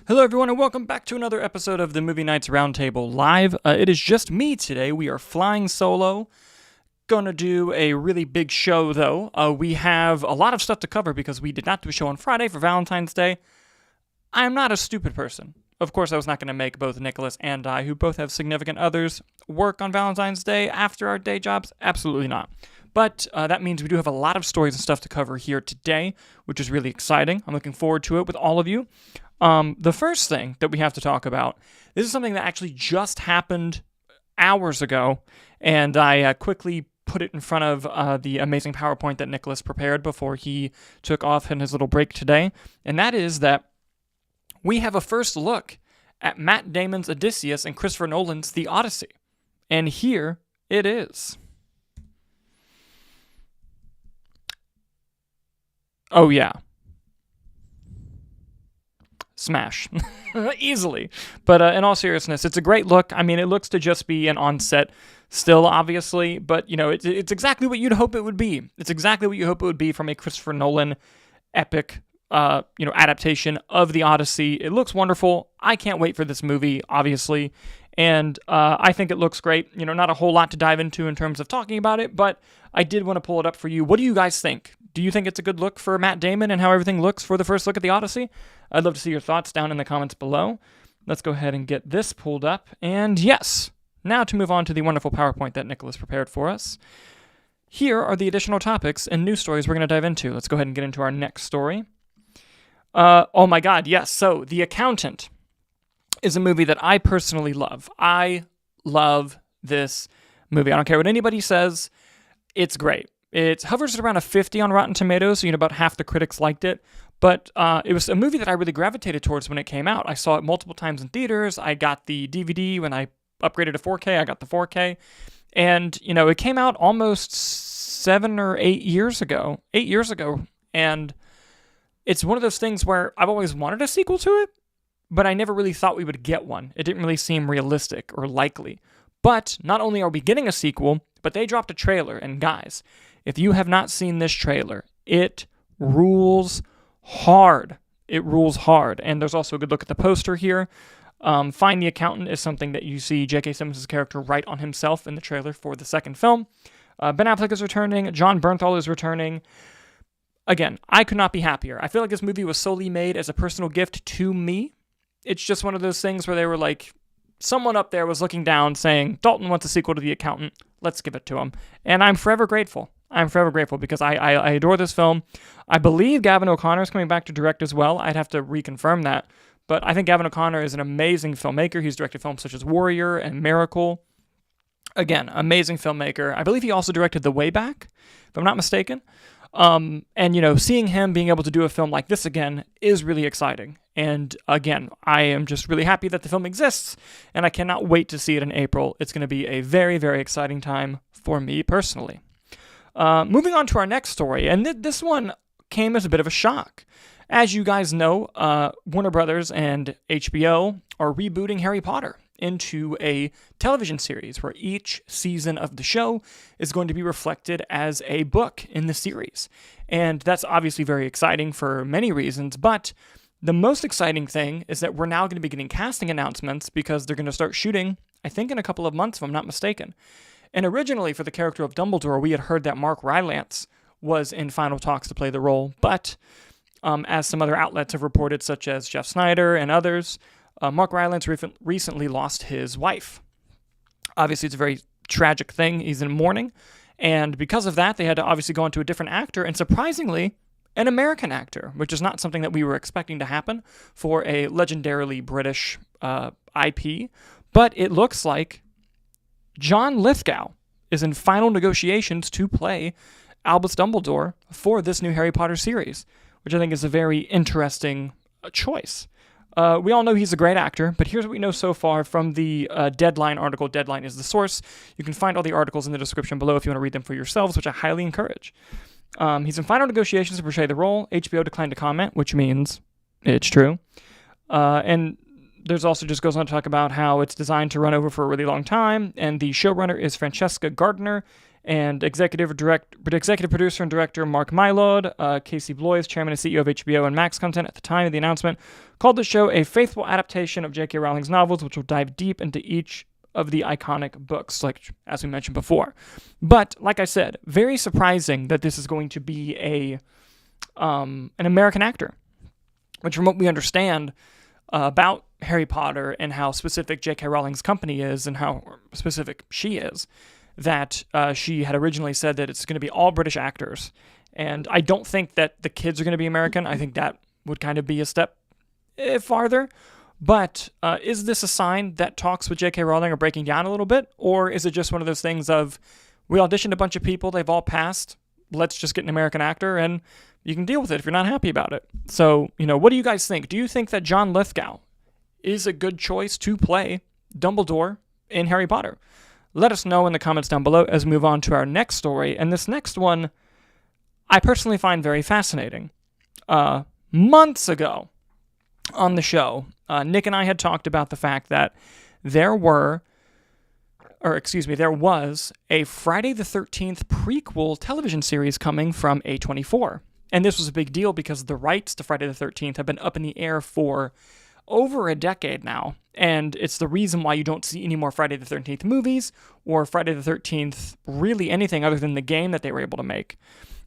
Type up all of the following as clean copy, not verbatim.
Hello, everyone, and welcome back to another episode of the Movie Nights Roundtable Live. It is just me today. We are flying solo. Gonna do a really big show, though. We have a lot of stuff to cover because we did not do a show on Friday for Valentine's Day. I am not a stupid person. Of course, I was not going to make both Nicholas and I, who both have significant others, work on Valentine's Day after our day jobs. Absolutely not. But that means we do have a lot of stories and stuff to cover here today, which is really exciting. I'm looking forward to it with all of you. The first thing that we have to talk about, this is something that actually just happened hours ago, and I quickly put it in front of the amazing PowerPoint that Nicholas prepared before he took off in his little break today, and that is that we have a first look at Matt Damon's Odysseus and Christopher Nolan's The Odyssey. And here it is. Oh, yeah. Smash. Easily. But in all seriousness, it's a great look. I mean, it looks to just be an on-set still, obviously, but, you know, it's exactly what you'd hope it would be. It's exactly what you hope it would be from a Christopher Nolan epic adaptation of The Odyssey. It looks wonderful. I can't wait for this movie, obviously, and I think it looks great. You know, not a whole lot to dive into in terms of talking about it, but I did want to pull it up for you. What do you guys think? Do you think it's a good look for Matt Damon and how everything looks for the first look at The Odyssey? I'd love to see your thoughts down in the comments below. Let's go ahead and get this pulled up, and yes, now to move on to the wonderful PowerPoint that Nicholas prepared for us. Here are the additional topics and news stories we're going to dive into. Let's go ahead and get into our next story. Oh my God, yes. So, The Accountant is a movie that I personally love. I love this movie. I don't care what anybody says. It's great. It hovers at around a 50 on Rotten Tomatoes, so about half the critics liked it. But it was a movie that I really gravitated towards when it came out. I saw it multiple times in theaters. I got the DVD when I upgraded to 4K. I got the 4K. And, you know, it came out almost 7 or 8 years ago. 8 years ago. And it's one of those things where I've always wanted a sequel to it, but I never really thought we would get one. It didn't really seem realistic or likely. But not only are we getting a sequel, but they dropped a trailer. And guys, if you have not seen this trailer, it rules hard. It rules hard. And there's also a good look at the poster here. Find the Accountant is something that you see J.K. Simmons' character write on himself in the trailer for the second film. Ben Affleck is returning. Jon Bernthal is returning. Again, I could not be happier. I feel like this movie was solely made as a personal gift to me. It's just one of those things where they were like, someone up there was looking down saying, Dalton wants a sequel to The Accountant. Let's give it to him. And I'm forever grateful. I'm forever grateful because I adore this film. I believe Gavin O'Connor is coming back to direct as well. I'd have to reconfirm that. But I think Gavin O'Connor is an amazing filmmaker. He's directed films such as Warrior and Miracle. Again, amazing filmmaker. I believe he also directed The Way Back, if I'm not mistaken. And, you know, seeing him being able to do a film like this again is really exciting. And again, I am just really happy that the film exists, and I cannot wait to see it in April. It's going to be a very, very exciting time for me personally. Moving on to our next story, and this one came as a bit of a shock. As you guys know, Warner Brothers and HBO are rebooting Harry Potter into a television series where each season of the show is going to be reflected as a book in the series. And that's obviously very exciting for many reasons, but the most exciting thing is that we're now going to be getting casting announcements because they're going to start shooting, I think, in a couple of months, if I'm not mistaken. And originally, for the character of Dumbledore, we had heard that Mark Rylance was in final talks to play the role, but as some other outlets have reported, such as Jeff Snyder and others, Mark Rylance recently lost his wife. Obviously, it's a very tragic thing. He's in mourning. And because of that, they had to obviously go into a different actor, and surprisingly, an American actor, which is not something that we were expecting to happen for a legendarily British IP. But it looks like John Lithgow is in final negotiations to play Albus Dumbledore for this new Harry Potter series, which I think is a very interesting choice. We all know he's a great actor, but here's what we know so far from the Deadline article. Deadline is the source. You can find all the articles in the description below if you want to read them for yourselves, which I highly encourage. He's in final negotiations to portray the role. HBO declined to comment, which means it's true. And there's also just goes on to talk about how it's designed to run over for a really long time, and the showrunner is Francesca Gardner, and executive producer and director Mark Mylod, Casey Bloys, chairman and CEO of HBO and Max Content at the time of the announcement, called the show a faithful adaptation of J.K. Rowling's novels, which will dive deep into each of the iconic books, like as we mentioned before. But like I said, very surprising that this is going to be an American actor, which from what we understand about Harry Potter and how specific J.K. Rowling's company is and how specific she is, that she had originally said that it's going to be all British actors. And I don't think that the kids are going to be American. I think that would kind of be a step farther. But is this a sign that talks with J.K. Rowling are breaking down a little bit? Or is it just one of those things of, we auditioned a bunch of people, they've all passed, let's just get an American actor and you can deal with it if you're not happy about it. So, what do you guys think? Do you think that John Lithgow is a good choice to play Dumbledore in Harry Potter? Let us know in the comments down below as we move on to our next story. And this next one, I personally find very fascinating. Months ago on the show, Nick and I had talked about the fact that there was a Friday the 13th prequel television series coming from A24. And this was a big deal because the rights to Friday the 13th have been up in the air for over a decade now. And it's the reason why you don't see any more Friday the 13th movies or Friday the 13th, really anything other than the game that they were able to make.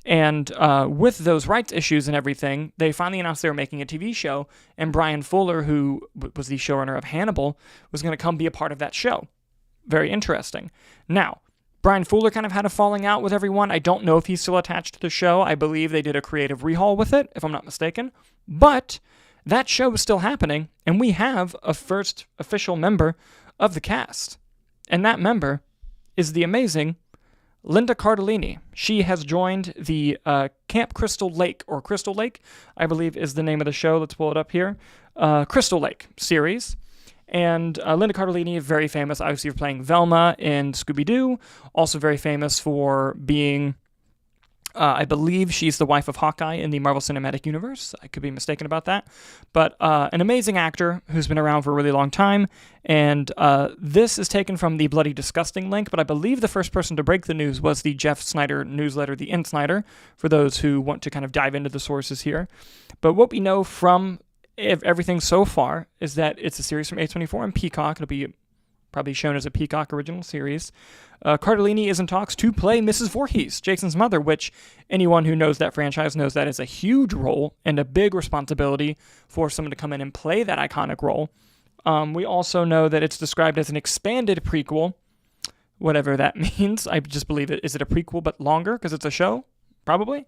And with those rights issues and everything, they finally announced they were making a TV show, and Brian Fuller, who was the showrunner of Hannibal, was going to come be a part of that show. Very interesting. Now, Brian Fuller kind of had a falling out with everyone. I don't know if he's still attached to the show. I believe they did a creative rehaul with it, if I'm not mistaken. But that show is still happening, and we have a first official member of the cast. And that member is the amazing Linda Cardellini. She has joined the Camp Crystal Lake, or Crystal Lake, I believe is the name of the show. Let's pull it up here. Crystal Lake series. And Linda Cardellini is very famous, obviously, for playing Velma in Scooby-Doo. Also very famous for being, I believe she's the wife of Hawkeye in the Marvel Cinematic Universe. I could be mistaken about that. But an amazing actor who's been around for a really long time. And this is taken from the Bloody Disgusting link, but I believe the first person to break the news was the Jeff Snyder newsletter, The Insnider, for those who want to kind of dive into the sources here. But what we know from everything so far is that it's a series from A24 and Peacock. It'll be probably shown as a Peacock original series. Cardellini is in talks to play Mrs. Voorhees, Jason's mother, which anyone who knows that franchise knows that is a huge role and a big responsibility for someone to come in and play that iconic role. We also know that it's described as an expanded prequel, whatever that means. I just believe it. Is it a prequel but longer because it's a show? Probably.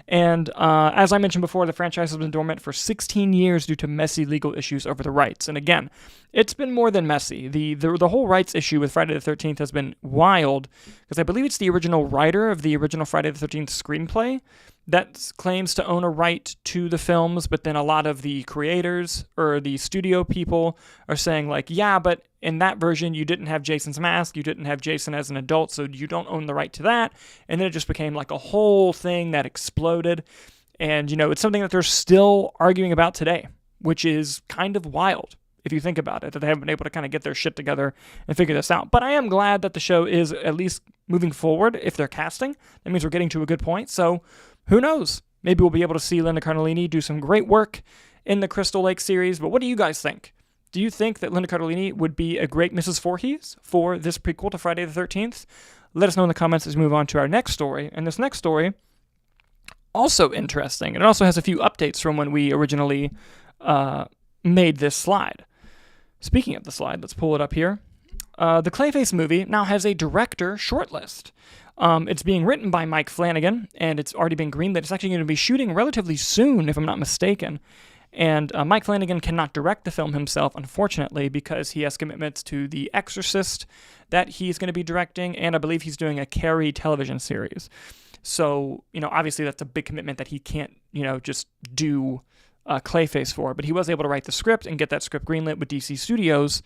And as I mentioned before, the franchise has been dormant for 16 years due to messy legal issues over the rights. And again, it's been more than messy. The whole rights issue with Friday the 13th has been wild, because I believe it's the original writer of the original Friday the 13th screenplay that claims to own a right to the films, but then a lot of the creators or the studio people are saying like, yeah, but in that version, you didn't have Jason's mask, you didn't have Jason as an adult, so you don't own the right to that. And then it just became like a whole thing that exploded. And, it's something that they're still arguing about today, which is kind of wild if you think about it, that they haven't been able to kind of get their shit together and figure this out. But I am glad that the show is at least moving forward. If they're casting, that means we're getting to a good point. So who knows? Maybe we'll be able to see Linda Cardellini do some great work in the Crystal Lake series. But what do you guys think? Do you think that Linda Cardellini would be a great Mrs. Voorhees for this prequel to Friday the 13th? Let us know in the comments as we move on to our next story. And this next story, also interesting. It also has a few updates from when we originally made this slide. Speaking of the slide, let's pull it up here. The Clayface movie now has a director shortlist. It's being written by Mike Flanagan, and it's already been greenlit. It's actually going to be shooting relatively soon, if I'm not mistaken. And Mike Flanagan cannot direct the film himself, unfortunately, because he has commitments to The Exorcist that he's going to be directing, and I believe he's doing a Carrie television series. So, obviously that's a big commitment that he can't, just do Clayface for. But he was able to write the script and get that script greenlit with DC Studios.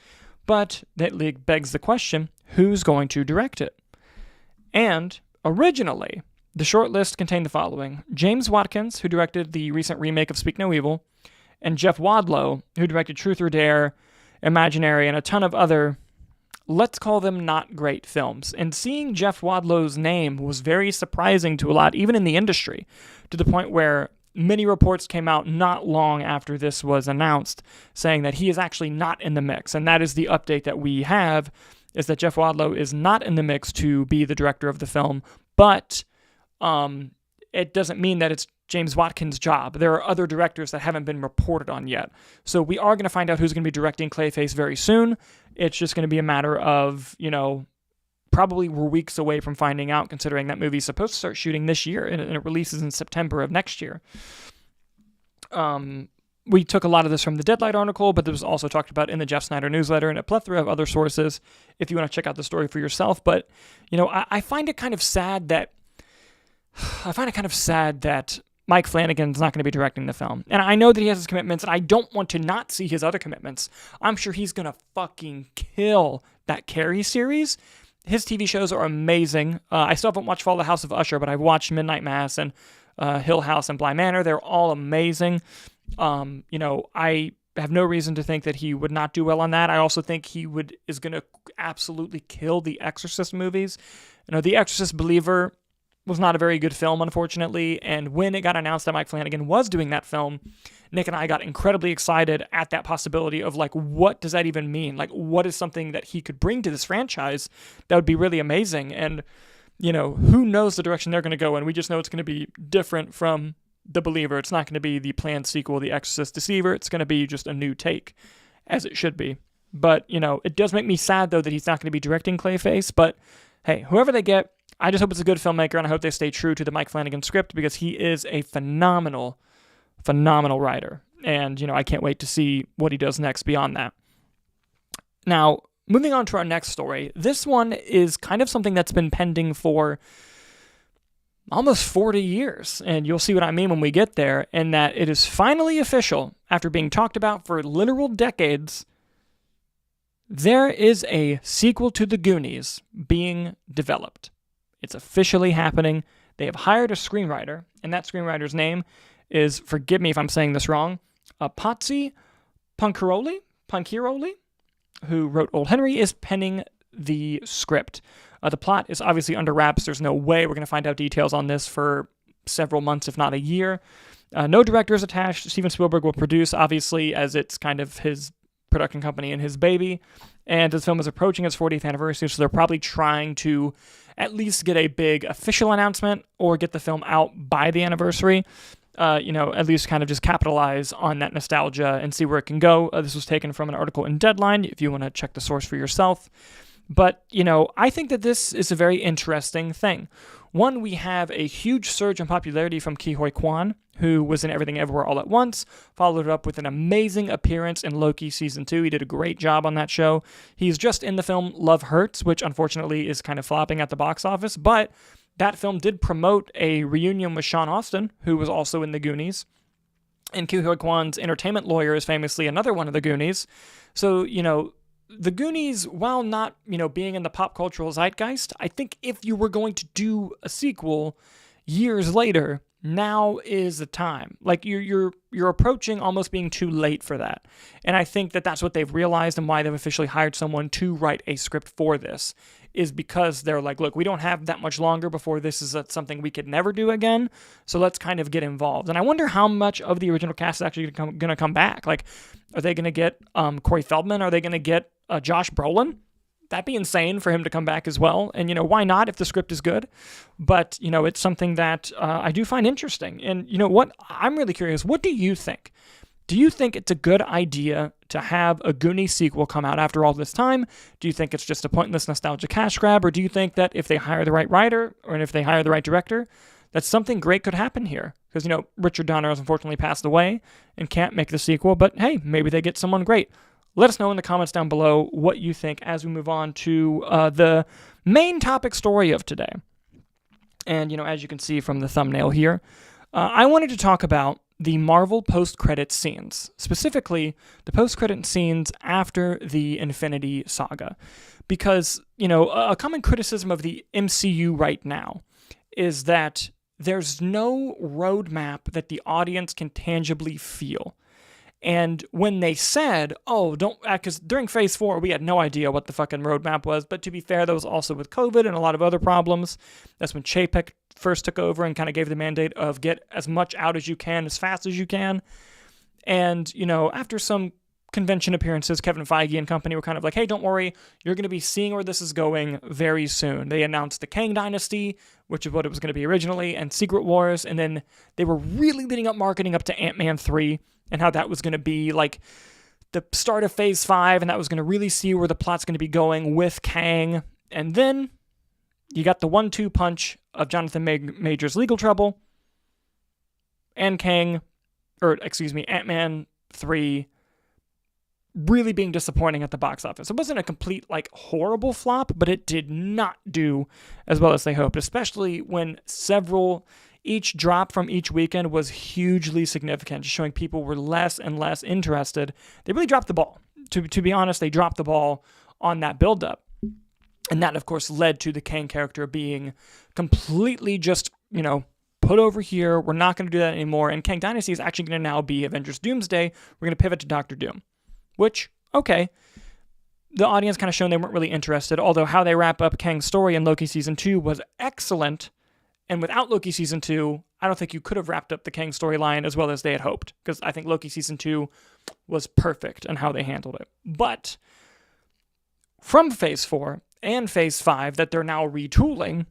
But that begs the question, who's going to direct it? And originally, the shortlist contained the following: James Watkins, who directed the recent remake of Speak No Evil, and Jeff Wadlow, who directed Truth or Dare, Imaginary, and a ton of other let's call them not great films. And seeing Jeff Wadlow's name was very surprising to a lot, even in the industry, to the point where many reports came out not long after this was announced saying that he is actually not in the mix. And that is the update that we have, is that Jeff Wadlow is not in the mix to be the director of the film, but it doesn't mean that it's James Watkins' job. There are other directors that haven't been reported on yet. So we are going to find out who's going to be directing Clayface very soon. It's just going to be a matter of, probably we're weeks away from finding out, considering that movie's supposed to start shooting this year, and it releases in September of next year. We took a lot of this from the Deadlight article, but this was also talked about in the Jeff Snyder newsletter and a plethora of other sources if you want to check out the story for yourself. But, I find it kind of sad that Mike Flanagan's not going to be directing the film. And I know that he has his commitments, and I don't want to not see his other commitments. I'm sure he's going to fucking kill that Carrie series. His TV shows are amazing. I still haven't watched Fall of the House of Usher, but I've watched Midnight Mass and Hill House and Bly Manor. They're all amazing. I have no reason to think that he would not do well on that. I also think he is going to absolutely kill the Exorcist movies. The Exorcist Believer was not a very good film, unfortunately, and when it got announced that Mike Flanagan was doing that film, Nick and I got incredibly excited at that possibility of, what does that even mean? What is something that he could bring to this franchise that would be really amazing? And, who knows the direction they're going to go in? We just know it's going to be different from The Believer. It's not going to be the planned sequel, The Exorcist Deceiver. It's going to be just a new take, as it should be. But, it does make me sad, though, that he's not going to be directing Clayface, but hey, whoever they get, I just hope it's a good filmmaker, and I hope they stay true to the Mike Flanagan script, because he is a phenomenal writer. And, I can't wait to see what he does next beyond that. Now, moving on to our next story, this one is kind of something that's been pending for almost 40 years, and you'll see what I mean when we get there, in that it is finally official, after being talked about for literal decades. There is a sequel to The Goonies being developed. It's officially happening. They have hired a screenwriter, and that screenwriter's name is, forgive me if I'm saying this wrong, Potsy Ponciroli, who wrote Old Henry, is penning the script. The plot is obviously under wraps. There's no way we're going to find out details on this for several months, if not a year. No director is attached. Steven Spielberg will produce, obviously, as it's kind of his production company and his baby. And this film is approaching its 40th anniversary, so they're probably trying to at least get a big official announcement or get the film out by the anniversary. At least kind of just capitalize on that nostalgia and see where it can go. This was taken from an article in Deadline, if you want to check the source for yourself. But, I think that this is a very interesting thing. One, we have a huge surge in popularity from Ke Huy Quan, who was in Everything Everywhere All at Once, followed it up with an amazing appearance in Loki Season 2. He did a great job on that show. He's just in the film Love Hurts, which unfortunately is kind of flopping at the box office, but that film did promote a reunion with Sean Astin, who was also in The Goonies. And Ke Huy Quan's entertainment lawyer is famously another one of The Goonies. So, The Goonies, while not, being in the pop cultural zeitgeist, I think if you were going to do a sequel years later, now is the time. You're approaching almost being too late for that. And I think that that's what they've realized, and why they've officially hired someone to write a script for this, is because they're like, look, we don't have that much longer before this is something we could never do again, so let's kind of get involved. And I wonder how much of the original cast is actually going to come back. Are they going to get Corey Feldman? Are they going to get Josh Brolin? That'd be insane for him to come back as well. And, why not if the script is good? But, it's something that I do find interesting. And, what? I'm really curious. What do you think? Do you think it's a good idea to have a Goonies sequel come out after all this time? Do you think it's just a pointless nostalgia cash grab? Or do you think that if they hire the right writer, or if they hire the right director, that something great could happen here? Because, Richard Donner has unfortunately passed away and can't make the sequel. But, hey, maybe they get someone great. Let us know in the comments down below what you think as we move on to the main topic story of today. And, as you can see from the thumbnail here, I wanted to talk about the Marvel post-credit scenes, specifically the post-credit scenes after the Infinity Saga. Because, a common criticism of the MCU right now is that there's no roadmap that the audience can tangibly feel. And when they said, oh, don't, because during Phase 4, we had no idea what the fucking roadmap was. But to be fair, that was also with COVID and a lot of other problems. That's when Chapek first took over and kind of gave the mandate of get as much out as you can, as fast as you can. And, after some convention appearances, Kevin Feige and company were kind of like, hey, don't worry, you're going to be seeing where this is going very soon. They announced the Kang Dynasty, which is what it was going to be originally, and Secret Wars, and then they were really leading up marketing up to Ant-Man 3, and how that was going to be like the start of Phase 5, and that was going to really see where the plot's going to be going with Kang. And then you got the 1-2 punch of Jonathan Major's legal trouble, and Ant-Man 3 really being disappointing at the box office. It wasn't a complete, horrible flop, but it did not do as well as they hoped, especially when each drop from each weekend was hugely significant, just showing people were less and less interested. They really dropped the ball. To be honest, they dropped the ball on that buildup. And that, of course, led to the Kang character being completely just, put over here. We're not going to do that anymore. And Kang Dynasty is actually going to now be Avengers Doomsday. We're going to pivot to Doctor Doom. Which, okay, the audience kind of shown they weren't really interested, although how they wrap up Kang's story in Loki Season 2 was excellent, and without Loki Season 2, I don't think you could have wrapped up the Kang storyline as well as they had hoped, because I think Loki Season 2 was perfect in how they handled it. But from Phase 4 and Phase 5 that they're now retooling,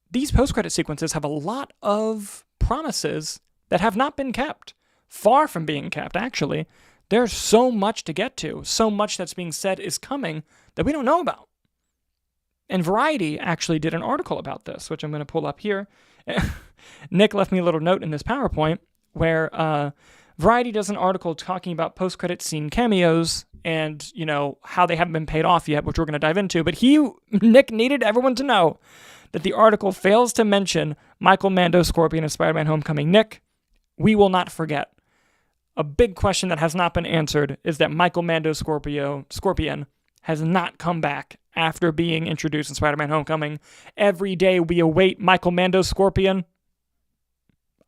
these post-credit sequences have a lot of promises that have not been kept. Far from being kept, actually. There's so much to get to, so much that's being said is coming that we don't know about. And Variety actually did an article about this, which I'm going to pull up here. Nick left me a little note in this PowerPoint where Variety does an article talking about post-credit scene cameos and, how they haven't been paid off yet, which we're going to dive into. But Nick needed everyone to know that the article fails to mention Michael Mando Scorpion in Spider-Man Homecoming. Nick, we will not forget. A big question that has not been answered is that Michael Mando Scorpion has not come back after being introduced in Spider-Man Homecoming. Every day we await Michael Mando Scorpion.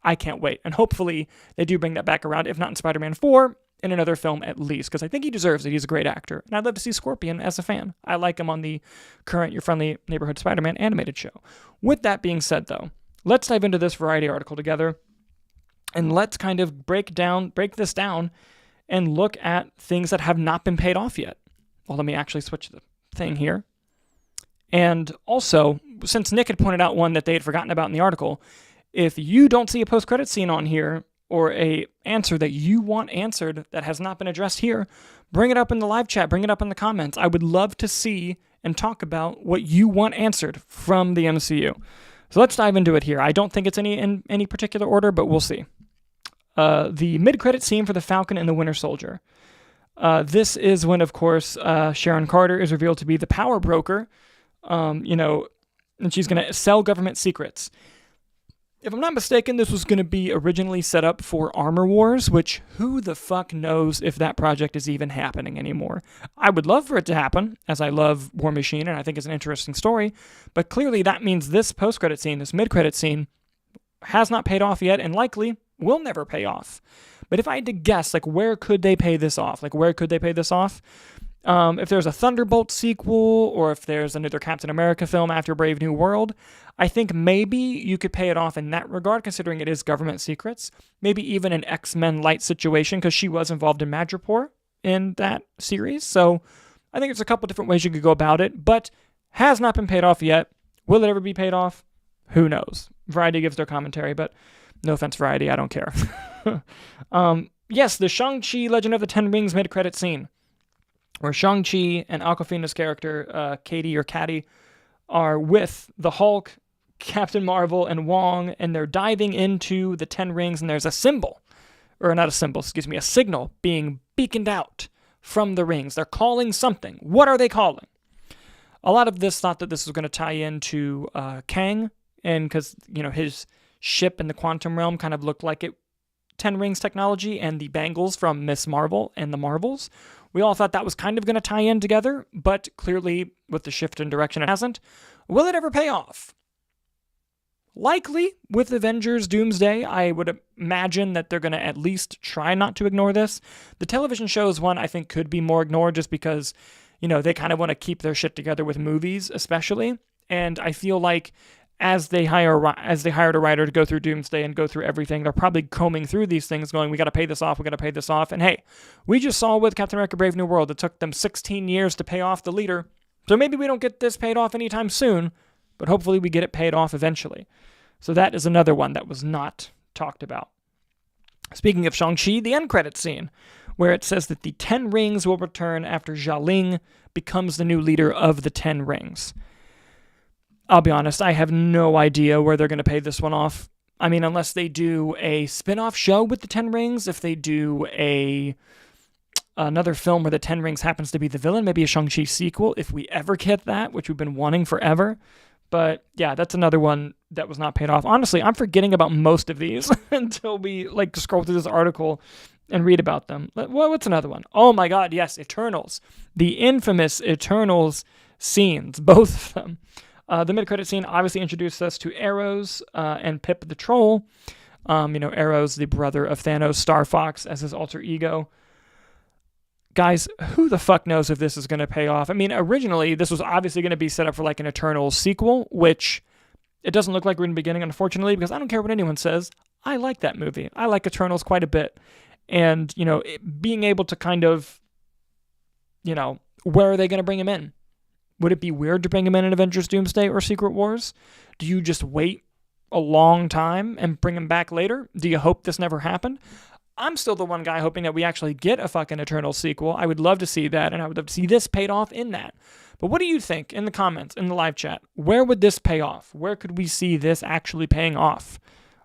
I can't wait. And hopefully they do bring that back around, if not in Spider-Man 4, in another film at least, because I think he deserves it. He's a great actor. And I'd love to see Scorpion as a fan. I like him on the current Your Friendly Neighborhood Spider-Man animated show. With that being said, though, let's dive into this Variety article together. And let's kind of break this down and look at things that have not been paid off yet. Well, let me actually switch the thing here. And also, since Nick had pointed out one that they had forgotten about in the article, if you don't see a post-credit scene on here or a answer that you want answered that has not been addressed here, bring it up in the live chat, bring it up in the comments. I would love to see and talk about what you want answered from the MCU. So let's dive into it here. I don't think it's in any particular order, but we'll see. The mid-credit scene for the Falcon and the Winter Soldier. This is when, of course, Sharon Carter is revealed to be the power broker, and she's going to sell government secrets. If I'm not mistaken, this was going to be originally set up for Armor Wars, which who the fuck knows if that project is even happening anymore. I would love for it to happen, as I love War Machine, and I think it's an interesting story, but clearly that means this post-credit scene, this mid-credit scene, has not paid off yet, and likely will never pay off. But if I had to guess, where could they pay this off? If there's a Thunderbolt sequel, or if there's another Captain America film after Brave New World, I think maybe you could pay it off in that regard, considering it is government secrets. Maybe even an X-Men light situation, because she was involved in Madripoor in that series. So I think there's a couple different ways you could go about it, but has not been paid off yet. Will it ever be paid off? Who knows? Variety gives their commentary, but no offense, Variety, I don't care. Yes, the Shang-Chi Legend of the Ten Rings mid-credit scene, where Shang-Chi and Awkwafina's character, Katie or Caddy, are with the Hulk, Captain Marvel, and Wong, and they're diving into the Ten Rings, and there's a signal being beaconed out from the rings. They're calling something. What are they calling? A lot of this thought that this was going to tie into Kang, and because, his ship in the quantum realm kind of looked like it, Ten Rings technology and the bangles from Miss Marvel and the Marvels. We all thought that was kind of going to tie in together, but clearly with the shift in direction, it hasn't. Will it ever pay off? Likely with Avengers Doomsday, I would imagine that they're going to at least try not to ignore this. The television show is one I think could be more ignored just because, they kind of want to keep their shit together with movies, especially. And I feel like as they hired a writer to go through Doomsday and go through everything, they're probably combing through these things going, we got to pay this off, we got to pay this off. And hey, we just saw with Captain America Brave New World, it took them 16 years to pay off the leader. So maybe we don't get this paid off anytime soon, but hopefully we get it paid off eventually. So that is another one that was not talked about. Speaking of Shang-Chi, the end credits scene, where it says that the 10 rings will return after Xialing becomes the new leader of the 10 rings. I'll be honest, I have no idea where they're going to pay this one off. I mean, unless they do a spin-off show with the 10 rings, if they do another film where the 10 rings happens to be the villain, maybe a Shang-Chi sequel, if we ever get that, which we've been wanting forever. But yeah, that's another one that was not paid off. Honestly, I'm forgetting about most of these until we scroll through this article and read about them. What's another one? Oh my God, yes, Eternals. The infamous Eternals scenes, both of them. The mid-credit scene obviously introduced us to Arrows and Pip the Troll. Arrows, the brother of Thanos, Star Fox as his alter ego. Guys, who the fuck knows if this is going to pay off? I mean, originally, this was obviously going to be set up for an Eternals sequel, which it doesn't look like we're in the beginning, unfortunately, because I don't care what anyone says. I like that movie. I like Eternals quite a bit. And, being able to kind of, where are they going to bring him in? Would it be weird to bring him in Avengers Doomsday or Secret Wars? Do you just wait a long time and bring him back later? Do you hope this never happened? I'm still the one guy hoping that we actually get a fucking Eternal sequel. I would love to see that, and I would love to see this paid off in that. But what do you think in the comments, in the live chat? Where would this pay off? Where could we see this actually paying off?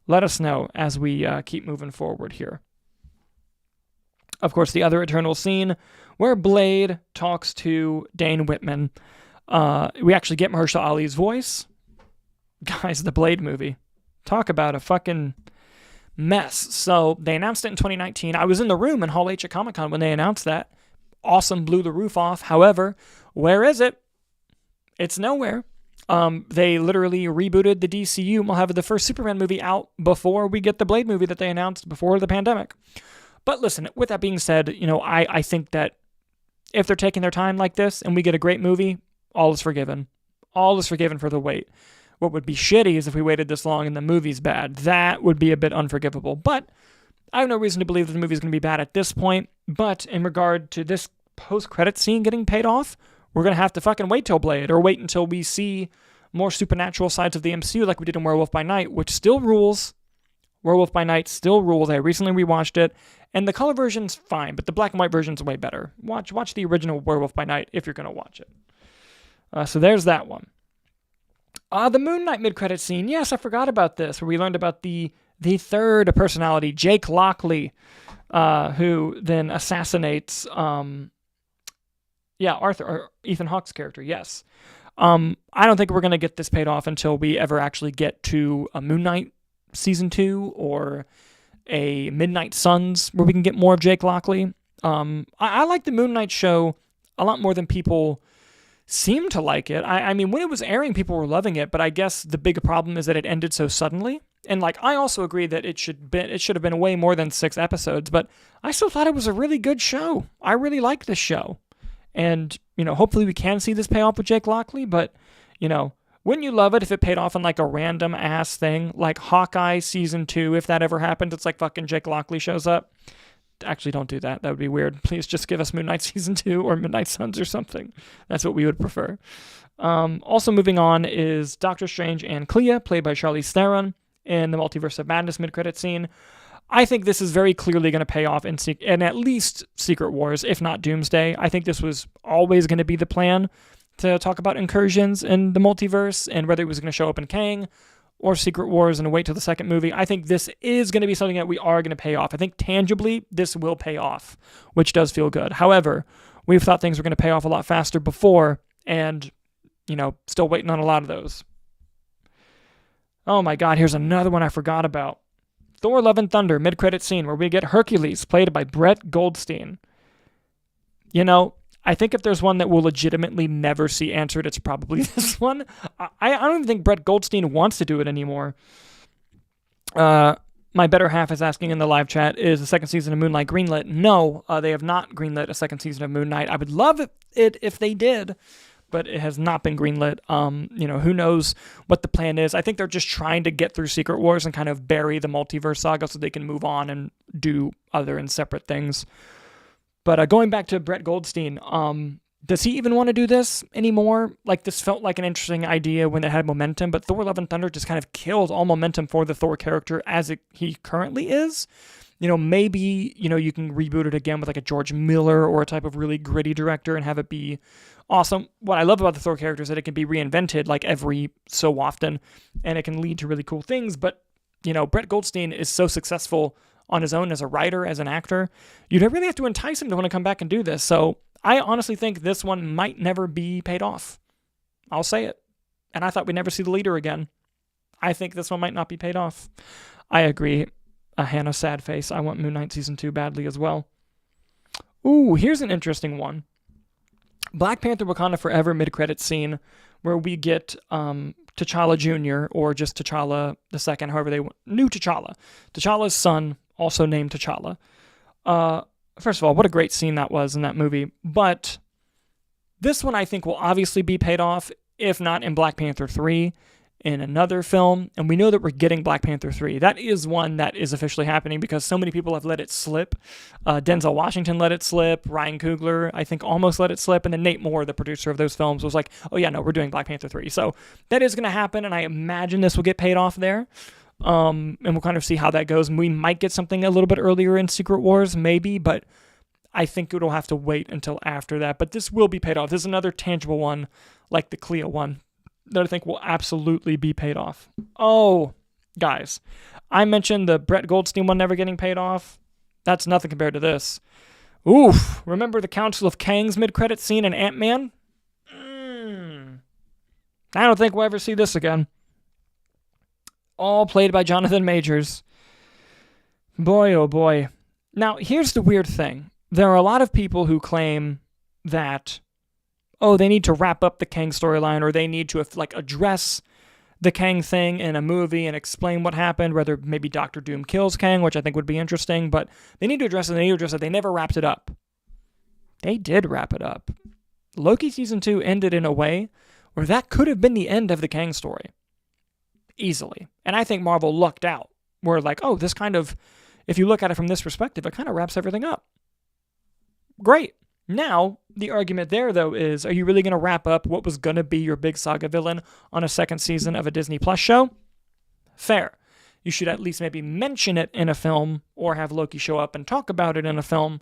Let us know as we keep moving forward here. Of course, the other Eternal scene where Blade talks to Dane Whitman. We actually get Mahershala Ali's voice. Guys, the Blade movie. Talk about a fucking mess. So they announced it in 2019. I was in the room in Hall H at Comic-Con when they announced that. Awesome, blew the roof off. However, where is it? It's nowhere. They literally rebooted the DCU and we'll have the first Superman movie out before we get the Blade movie that they announced before the pandemic. But listen, with that being said, I think that if they're taking their time like this and we get a great movie, all is forgiven. All is forgiven for the wait. What would be shitty is if we waited this long and the movie's bad. That would be a bit unforgivable. But I have no reason to believe that the movie's going to be bad at this point. But in regard to this post-credit scene getting paid off, we're going to have to fucking wait till Blade or wait until we see more supernatural sides of the MCU like we did in Werewolf by Night, which still rules. Werewolf by Night still rules. I recently rewatched it. And the color version's fine, but the black and white version's way better. Watch the original Werewolf by Night if you're going to watch it. So there's that one. The Moon Knight mid-credit scene. Yes, I forgot about this, where we learned about the third personality, Jake Lockley, who then assassinates, Arthur, or Ethan Hawke's character, yes. I don't think we're going to get this paid off until we ever actually get to a Moon Knight Season 2 or a Midnight Suns, where we can get more of Jake Lockley. I like the Moon Knight show a lot more than people seem to like it. I mean, when it was airing, people were loving it, but I guess the big problem is that it ended so suddenly. And I also agree that it should have been way more than 6 episodes, but I still thought it was a really good show. I really liked this show. And, hopefully we can see this pay off with Jake Lockley, but, wouldn't you love it if it paid off in a random ass thing, like Hawkeye Season 2, if that ever happened, it's fucking Jake Lockley shows up. Actually, don't do that. That would be weird. Please just give us Moon Knight Season 2 or Midnight Suns or something. That's what we would prefer. Also moving on is Doctor Strange and Clea, played by Charlize Theron, in the Multiverse of Madness mid-credit scene. I think this is very clearly going to pay off in at least Secret Wars, if not Doomsday. I think this was always going to be the plan, to talk about incursions in the multiverse and whether it was going to show up in Kang or Secret Wars and wait till the second movie. I think this is going to be something that we are going to pay off. I think tangibly this will pay off, which does feel good. However, we've thought things were going to pay off a lot faster before, and, still waiting on a lot of those. Oh my God, here's another one I forgot about. Thor Love and Thunder mid-credit scene where we get Hercules, played by Brett Goldstein. I think if there's one that we'll legitimately never see answered, it's probably this one. I don't even think Brett Goldstein wants to do it anymore. My better half is asking in the live chat, is the second season of Moonlight greenlit? No, they have not greenlit a second season of Moon Knight. I would love it if they did, but it has not been greenlit. Who knows what the plan is. I think they're just trying to get through Secret Wars and kind of bury the multiverse saga so they can move on and do other and separate things. But going back to Brett Goldstein, does he even want to do this anymore? Like, this felt like an interesting idea when it had momentum, but Thor Love and Thunder just kind of killed all momentum for the Thor character as he currently is. Maybe, you can reboot it again with like a George Miller or a type of really gritty director and have it be awesome. What I love about the Thor character is that it can be reinvented like every so often, and it can lead to really cool things. But, Brett Goldstein is so successful on his own as a writer, as an actor, you don't really have to entice him to want to come back and do this. So I honestly think this one might never be paid off. I'll say it. And I thought we'd never see the leader again. I think this one might not be paid off. I agree. Hannah sad face. I want Moon Knight Season 2 badly as well. Ooh, here's an interesting one. Black Panther Wakanda Forever mid-credits scene where we get T'Challa Jr. or just T'Challa II, however they want. New T'Challa. T'Challa's son, also named T'Challa. First of all, what a great scene that was in that movie. But this one I think will obviously be paid off, if not in Black Panther 3, in another film. And we know that we're getting Black Panther 3. That is one that is officially happening because so many people have let it slip. Denzel Washington let it slip. Ryan Coogler, I think, almost let it slip. And then Nate Moore, the producer of those films, was like, oh yeah, no, we're doing Black Panther 3. So that is going to happen, and I imagine this will get paid off there. And we'll kind of see how that goes. And we might get something a little bit earlier in Secret Wars, maybe, but I think it'll have to wait until after that. But this will be paid off. This is another tangible one, like the Clea one, that I think will absolutely be paid off. Oh, guys, I mentioned the Brett Goldstein one never getting paid off. That's nothing compared to this. Oof, remember the Council of Kangs mid-credit scene in Ant-Man? I don't think we'll ever see this again. All played by Jonathan Majors. Boy, oh boy. Now, here's the weird thing. There are a lot of people who claim that, they need to wrap up the Kang storyline, or they need to address the Kang thing in a movie and explain what happened, whether maybe Doctor Doom kills Kang, which I think would be interesting, but they need to address it, They never wrapped it up. They did wrap it up. Loki Season 2 ended in a way where that could have been the end of the Kang story. Easily. And I think Marvel lucked out. Where this kind of, if you look at it from this perspective, it kind of wraps everything up. Great. Now, the argument there, though, is, are you really going to wrap up what was going to be your big saga villain on a second season of a Disney Plus show? Fair. You should at least maybe mention it in a film, or have Loki show up and talk about it in a film.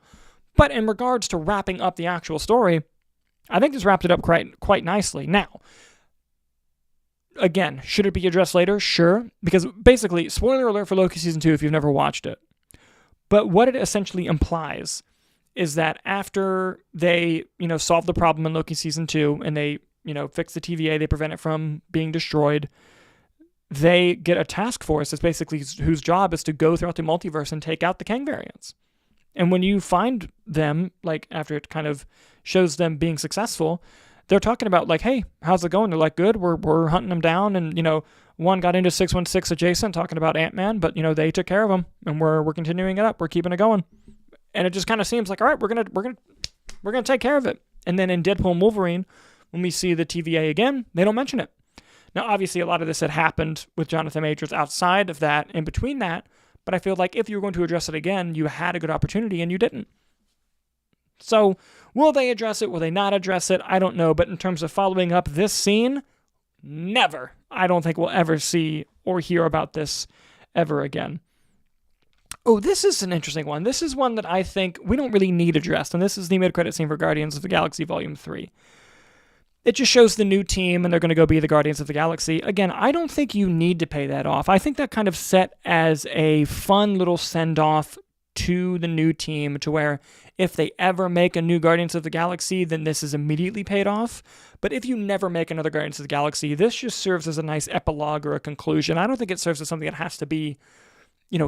But in regards to wrapping up the actual story, I think this wrapped it up quite nicely. Now, again, should it be addressed later? Sure. Because basically, spoiler alert for Loki Season 2 if you've never watched it. But what it essentially implies is that after they, solve the problem in Loki Season 2 and they, fix the TVA, they prevent it from being destroyed, they get a task force that's basically whose job is to go throughout the multiverse and take out the Kang variants. And when you find them, after it kind of shows them being successful, they're talking about hey, how's it going? They're like, good, we're hunting them down, and one got into 616 adjacent talking about Ant-Man, but they took care of him, and we're continuing it up, we're keeping it going, and it just kind of seems like, all right, we're gonna take care of it. And then in Deadpool and Wolverine, when we see the TVA again, they don't mention it. Now, obviously, a lot of this had happened with Jonathan Majors outside of that, in between that, but I feel like if you were going to address it again, you had a good opportunity, and you didn't. So, will they address it? Will they not address it? I don't know. But in terms of following up this scene, never. I don't think we'll ever see or hear about this ever again. Oh, this is an interesting one. This is one that I think we don't really need addressed. And this is the mid-credit scene for Guardians of the Galaxy Volume 3. It just shows the new team, and they're going to go be the Guardians of the Galaxy. Again, I don't think you need to pay that off. I think that kind of set as a fun little send-off to the new team, to where if they ever make a new Guardians of the Galaxy, then this is immediately paid off. But if you never make another Guardians of the Galaxy, this just serves as a nice epilogue or a conclusion. I don't think it serves as something that has to be,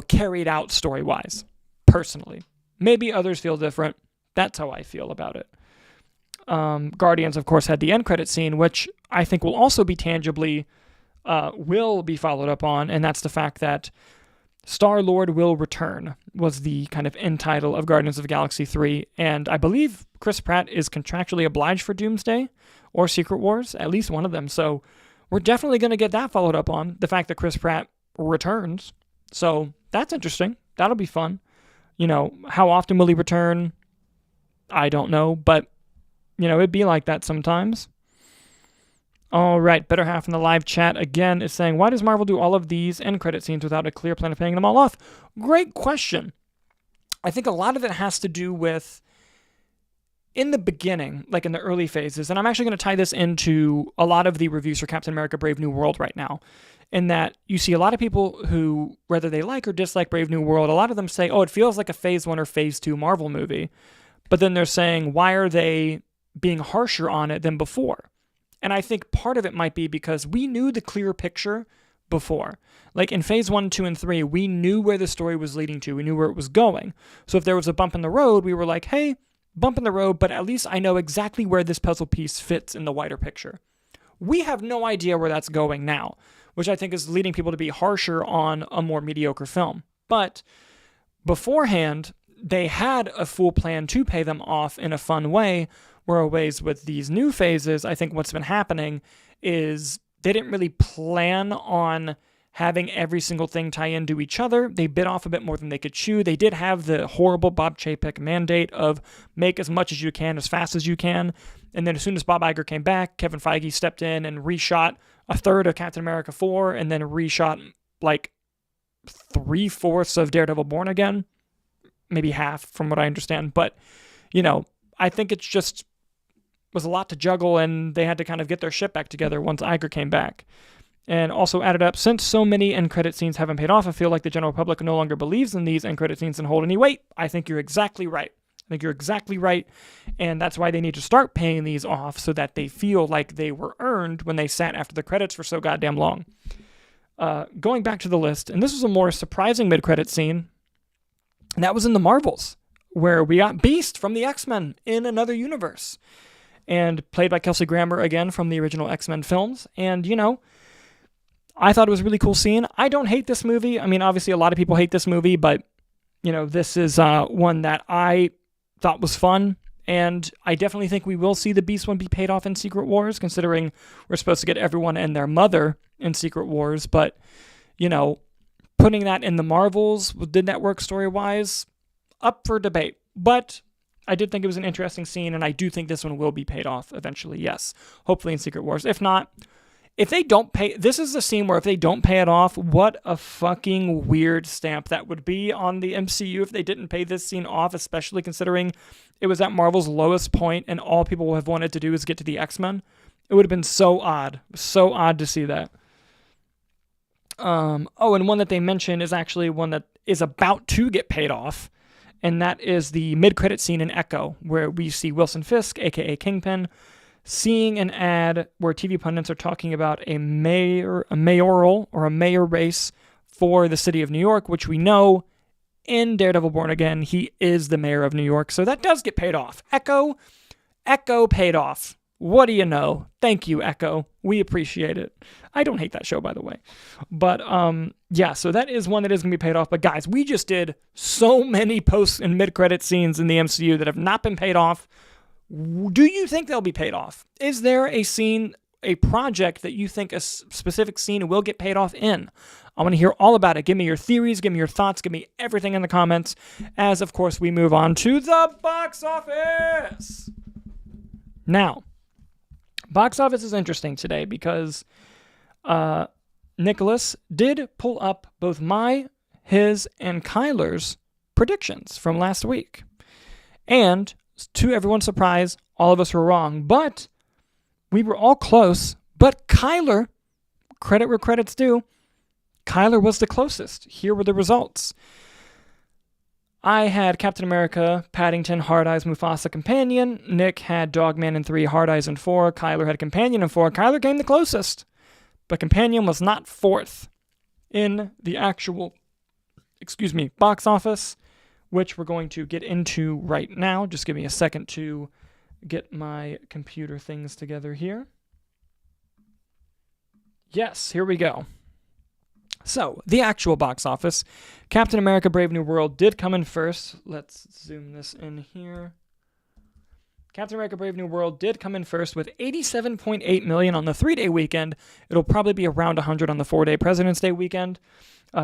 carried out story-wise, personally. Maybe others feel different. That's how I feel about it. Guardians, of course, had the end credit scene, which I think will also be tangibly will be followed up on, and that's the fact that Star-Lord will return was the kind of end title of Guardians of the Galaxy 3, and I believe Chris Pratt is contractually obliged for Doomsday or Secret Wars, at least one of them, so we're definitely going to get that followed up on, the fact that Chris Pratt returns, so that's interesting. That'll be fun. How often will he return? I don't know, but, it'd be like that sometimes. All right, Better Half in the live chat again is saying, why does Marvel do all of these end credit scenes without a clear plan of paying them all off? Great question. I think a lot of it has to do with, in the beginning, like in the early phases, and I'm actually going to tie this into a lot of the reviews for Captain America Brave New World right now, in that you see a lot of people who, whether they like or dislike Brave New World, a lot of them say, oh, it feels like a Phase 1 or Phase 2 Marvel movie. But then they're saying, why are they being harsher on it than before? And I think part of it might be because we knew the clear picture before. Like in Phase 1, 2, and 3, we knew where the story was leading to. We knew where it was going. So if there was a bump in the road, we were like, hey, bump in the road, but at least I know exactly where this puzzle piece fits in the wider picture. We have no idea where that's going now, which I think is leading people to be harsher on a more mediocre film. But beforehand, they had a full plan to pay them off in a fun way, whereas with these new phases, I think what's been happening is they didn't really plan on having every single thing tie into each other. They bit off a bit more than they could chew. They did have the horrible Bob Chapek mandate of make as much as you can, as fast as you can. And then as soon as Bob Iger came back, Kevin Feige stepped in and reshot a third of Captain America 4 and then reshot like 3/4 of Daredevil Born Again. Maybe half from what I understand. But, I think it's just was a lot to juggle and they had to kind of get their shit back together once Iger came back. And also added up, since so many end credit scenes haven't paid off, I feel like the general public no longer believes in these end credit scenes and hold any weight. I think you're exactly right. And that's why they need to start paying these off so that they feel like they were earned when they sat after the credits for so goddamn long. Going back to the list, and this was a more surprising mid-credit scene, and that was in the Marvels, where we got Beast from the X-Men in another universe, and played by Kelsey Grammer again from the original X-Men films. And, I thought it was a really cool scene. I don't hate this movie. I mean, obviously a lot of people hate this movie, but, this is one that I thought was fun. And I definitely think we will see the Beast one be paid off in Secret Wars, considering we're supposed to get everyone and their mother in Secret Wars. But, putting that in the Marvels, did that work story-wise? Up for debate. But I did think it was an interesting scene, and I do think this one will be paid off eventually, yes. Hopefully in Secret Wars. If not, if they don't pay... This is the scene where if they don't pay it off, what a fucking weird stamp that would be on the MCU if they didn't pay this scene off, especially considering it was at Marvel's lowest point and all people have wanted to do is get to the X-Men. It would have been so odd. So odd to see that. And one that they mentioned is actually one that is about to get paid off, and that is the mid-credit scene in Echo, where we see Wilson Fisk, aka Kingpin, seeing an ad where TV pundits are talking about a mayor race for the city of New York, which we know in Daredevil Born Again, he is the mayor of New York, so that does get paid off. Echo paid off. What do you know? Thank you, Echo. We appreciate it. I don't hate that show, by the way. But, so that is one that is going to be paid off. But guys, we just did so many post and mid-credit scenes in the MCU that have not been paid off. Do you think they'll be paid off? Is there a scene, a project that you think a specific scene will get paid off in? I want to hear all about it. Give me your theories, give me your thoughts, give me everything in the comments, as, of course, we move on to the box office. Now, box office is interesting today because Nicholas did pull up both his, and Kyler's predictions from last week. And to everyone's surprise, all of us were wrong. But we were all close. But Kyler, credit where credit's due, Kyler was the closest. Here were the results. I had Captain America, Paddington, Hard Eyes, Mufasa, Companion. Nick had Dogman in 3, Hard Eyes in 4. Kyler had Companion in 4. Kyler came the closest. But Companion was not 4th in the actual, box office, which we're going to get into right now. Just give me a second to get my computer things together here. Yes, here we go. So, the actual box office. Captain America Brave New World did come in first. Let's zoom this in here. Captain America Brave New World did come in first with $87.8 million on the 3-day weekend. It'll probably be around $100 on the 4-day President's Day weekend.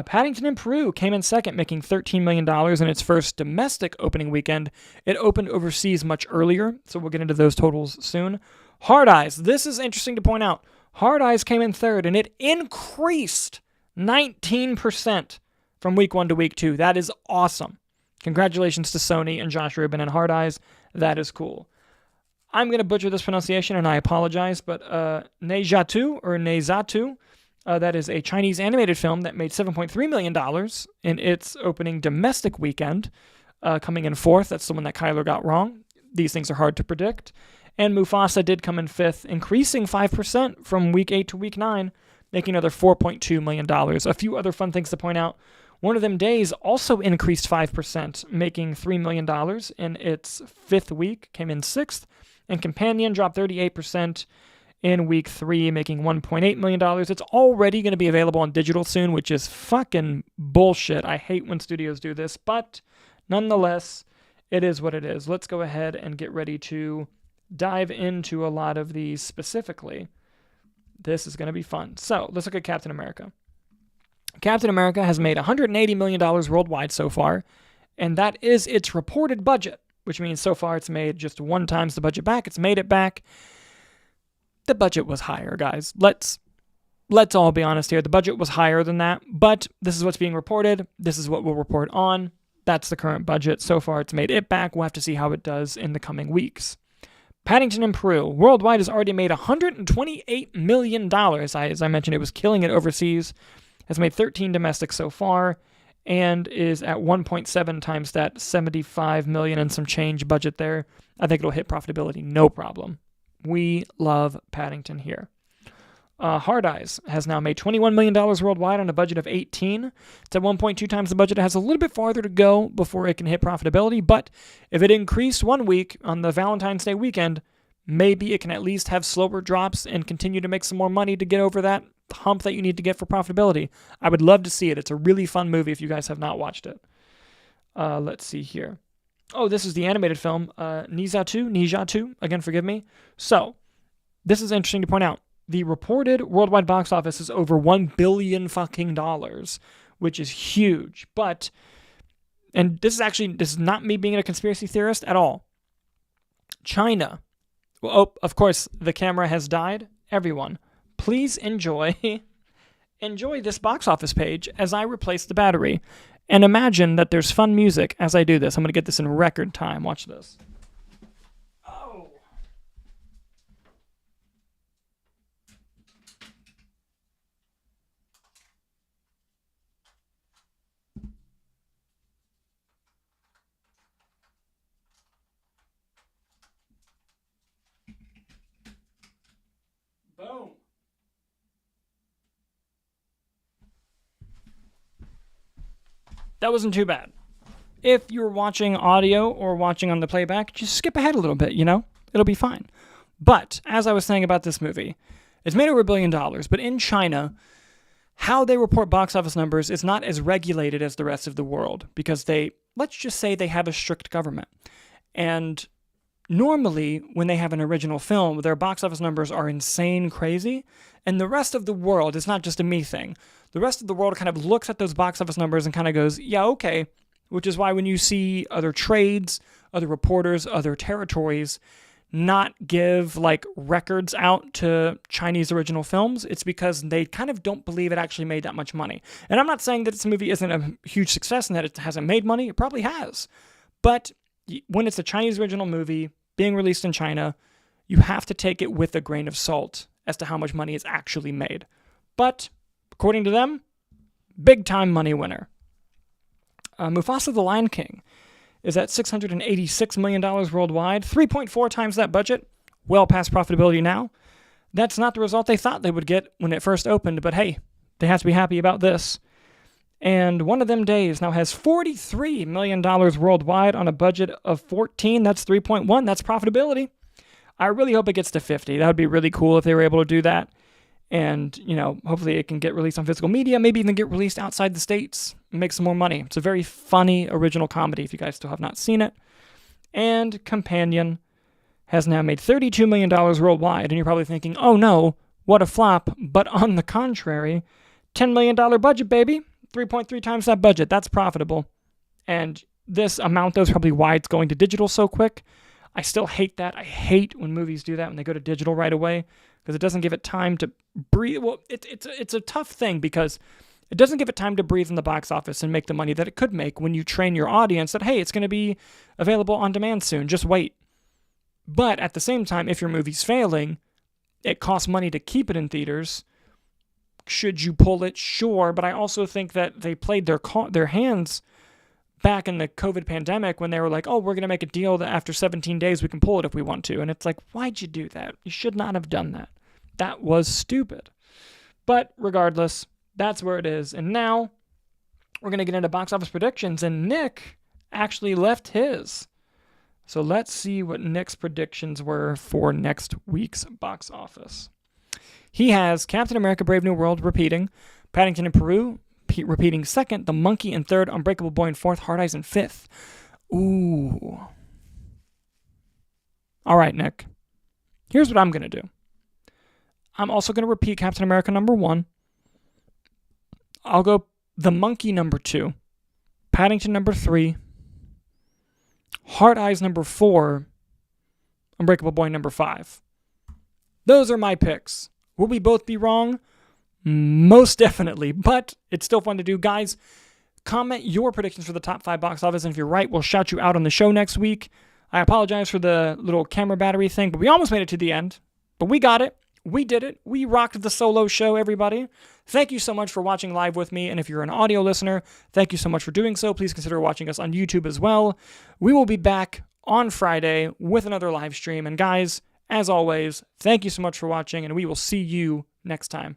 Paddington in Peru came in second, making $13 million in its first domestic opening weekend. It opened overseas much earlier, so we'll get into those totals soon. Hard Eyes, this is interesting to point out. Hard Eyes came in third, and it increased 19% from week 1 to week 2. That is awesome. Congratulations to Sony and Josh Rubin and Hard Eyes. That is cool. I'm going to butcher this pronunciation, and I apologize, but Nezatu, that is a Chinese animated film that made $7.3 million in its opening domestic weekend, coming in fourth. That's the one that Kyler got wrong. These things are hard to predict. And Mufasa did come in fifth, increasing 5% from week 8 to week 9, making another $4.2 million. A few other fun things to point out. One of Them Days also increased 5%, making $3 million in its fifth week, came in sixth. And Companion dropped 38% in week 3, making $1.8 million. It's already going to be available on digital soon, which is fucking bullshit. I hate when studios do this, but nonetheless, it is what it is. Let's go ahead and get ready to dive into a lot of these specifically. This is going to be fun. So let's look at Captain America. Captain America has made $180 million worldwide so far, and that is its reported budget, which means so far it's made just 1 times the budget back. It's made it back. The budget was higher, guys. Let's all be honest here. The budget was higher than that, but this is what's being reported. This is what we'll report on. That's the current budget. So far it's made it back. We'll have to see how it does in the coming weeks. Paddington in Peru, worldwide, has already made $128 million. As I mentioned, it was killing it overseas. Has made 13 domestic so far, and is at 1.7 times that $75 million and some change budget there. I think it'll hit profitability, no problem. We love Paddington here. Hard Eyes has now made $21 million worldwide on a budget of 18. It's at 1.2 times the budget. It has a little bit farther to go before it can hit profitability, but if it increased 1 week on the Valentine's Day weekend, maybe it can at least have slower drops and continue to make some more money to get over that hump that you need to get for profitability. I would love to see it. It's a really fun movie if you guys have not watched it. Let's see here. Oh, this is the animated film, Nijatu, again, forgive me. So, this is interesting to point out. The reported worldwide box office is over $1 billion fucking dollars, which is huge. But, and this is not me being a conspiracy theorist at all. China. Well, oh, of course, the camera has died. Everyone, please enjoy this box office page as I replace the battery. And imagine that there's fun music as I do this. I'm going to get this in record time. Watch this. Oh. Boom. That wasn't too bad. If you're watching audio or watching on the playback, just skip ahead a little bit, It'll be fine. But, as I was saying about this movie, it's made over $1 billion, but in China, how they report box office numbers is not as regulated as the rest of the world, because let's just say they have a strict government. And normally, when they have an original film, their box office numbers are insane crazy, and the rest of the world, it's not just a me thing, the rest of the world kind of looks at those box office numbers and kind of goes, yeah, okay, which is why when you see other trades, other reporters, other territories not give records out to Chinese original films, it's because they kind of don't believe it actually made that much money. And I'm not saying that this movie isn't a huge success and that it hasn't made money. It probably has. But when it's a Chinese original movie being released in China, you have to take it with a grain of salt as to how much money is actually made. But according to them, big time money winner. Mufasa the Lion King is at $686 million worldwide, 3.4 times that budget, well past profitability now. That's not the result they thought they would get when it first opened, but hey, they have to be happy about this. And One of Them Days now has $43 million worldwide on a budget of 14. That's 3.1. That's profitability. I really hope it gets to 50. That would be really cool if they were able to do that. And, hopefully it can get released on physical media, maybe even get released outside the States and make some more money. It's a very funny original comedy if you guys still have not seen it. And Companion has now made $32 million worldwide. And you're probably thinking, oh no, what a flop. But on the contrary, $10 million budget, baby. 3.3 times that budget. That's profitable. And this amount, though, is probably why it's going to digital so quick. I still hate that. I hate when movies do that, when they go to digital right away, because it doesn't give it time to breathe. Well, it's a tough thing because it doesn't give it time to breathe in the box office and make the money that it could make when you train your audience that, hey, it's going to be available on demand soon. Just wait. But at the same time, if your movie's failing, it costs money to keep it in theaters. Should you pull it? Sure. But I also think that they played their hands back in the COVID pandemic when they were like, oh, we're going to make a deal that after 17 days we can pull it if we want to. And it's like, why'd you do that? You should not have done that. That was stupid. But regardless, that's where it is. And now we're going to get into box office predictions. And Nick actually left his. So let's see what Nick's predictions were for next week's box office. He has Captain America Brave New World repeating, Paddington in Peru repeating second, The Monkey in third, Unbreakable Boy in fourth, Hard Eyes in fifth. Ooh. All right, Nick. Here's what I'm going to do. I'm also going to repeat Captain America number 1. I'll go The Monkey number 2, Paddington number 3, Hard Eyes number 4, Unbreakable Boy number 5. Those are my picks. Will we both be wrong? Most definitely, but it's still fun to do. Guys, comment your predictions for the top 5 box office, and if you're right, we'll shout you out on the show next week. I apologize for the little camera battery thing, but we almost made it to the end. But we got it. We did it. We rocked the solo show, everybody. Thank you so much for watching live with me, and if you're an audio listener, thank you so much for doing so. Please consider watching us on YouTube as well. We will be back on Friday with another live stream, and guys, as always, thank you so much for watching, and we will see you next time.